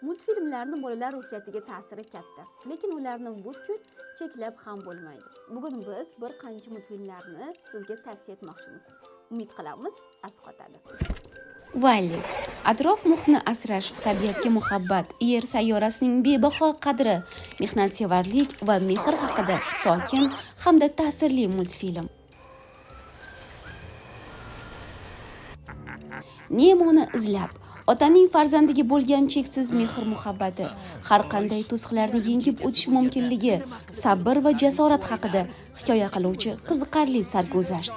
Multfilmlarning bolalar ruhiyatiga ta'siri katta, lekin ularni butkul cheklab ham bo'lmaydi. Bugun biz bir qancha multfilmlarni sizga tavsiya etmoqchimiz. Umid qilamiz, asqotadi. Valli. Atrof muhitni asrash, tabiatga muhabbat, Yer sayyorasining bebaho qadri, mehnatsevarlik va mehr haqida sokin hamda ta'sirli multfilm. Nemoni izlab, otaning farzandiga bo'lgan cheksiz mehr muhabbati, har qanday to'siqlarni yengib o'tish mumkinligi, sabr va jasorat haqida hikoya qiluvchi qiziqarli sarguzasht.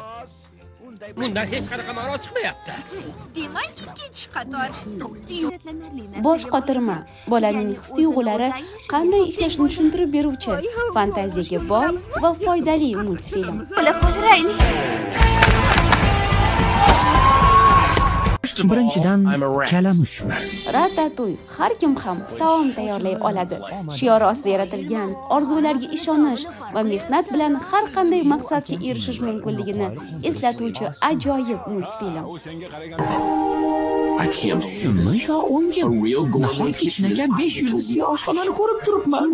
Bundan hech qanaqa ma'no chiqmayapti. Demak, ikkinchi qator. Bosh qotirma, bolaning his-tuyg'ulari qanday ishlashini tushuntirib beruvchi, fantaziyaga boy va foydali multfilm. Birinchidan kalamush. Ratatouille har kim ham taom tayyorlay oladi. Shiori ostida yaratilgan orzularga ishonish va mehnat bilan har qanday maqsadga erishish mumkinligini eslatuvchi ajoyib multfilm. Tushunmay yo o'ngim. Nahotki chinakam 5 yulduzli oshxonani ko'rib turibman.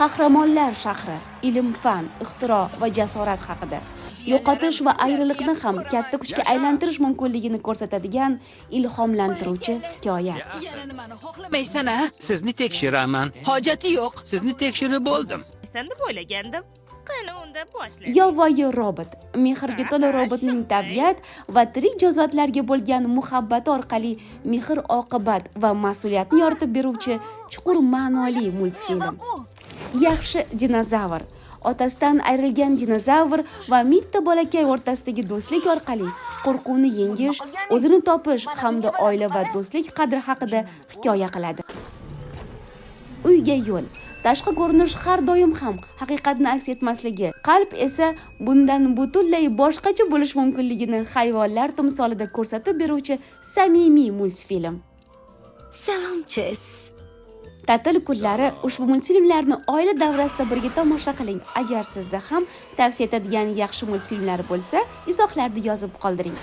Qahramonlar shahri, ilm-fan, ixtiro va jasorat haqida. Yo'qotish va ayriliqni ham katta kuchga aylantirish mumkinligini ko'rsatadigan ilhomlantiruvchi hikoya. Yana nimani xohlamaysan-a? Sizni tekshiraman. Hojati yo'q. Sizni tekshirib bo'ldim. Sen deb o'ylagandim. Qani unda boshlaylik. Yovvoyi robot, mehrga to'la robotning tabiat va tirik jonzotlarga bo'lgan muhabbati orqali mehr-oqibat va mas'uliyatni yoritib beruvchi chuqur ma'noli multfilm. Yaxshi dinozavr. Otasidan ayrilgan dinozavr va mitta bolakay o'rtasidagi do'stlik orqali qo'rquvni yengish, o'zini topish hamda oila va do'stlik qadri haqida hikoya qiladi. Uyga yo'l. Tashqi ko'rinish har doim ham haqiqatni aks etmasligi, qalb esa bundan butunlay boshqacha bo'lish mumkinligini hayvonlar timsolida ko'rsatib beruvchi samimiy multfilm. Salomchis. Ta'til kunlari ushbu multfilmlarni oila davrasida birga tomosha qiling. Agar sizda ham tavsiya etadigan yaxshi multfilmlar bo'lsa, izohlarda yozib qoldiring.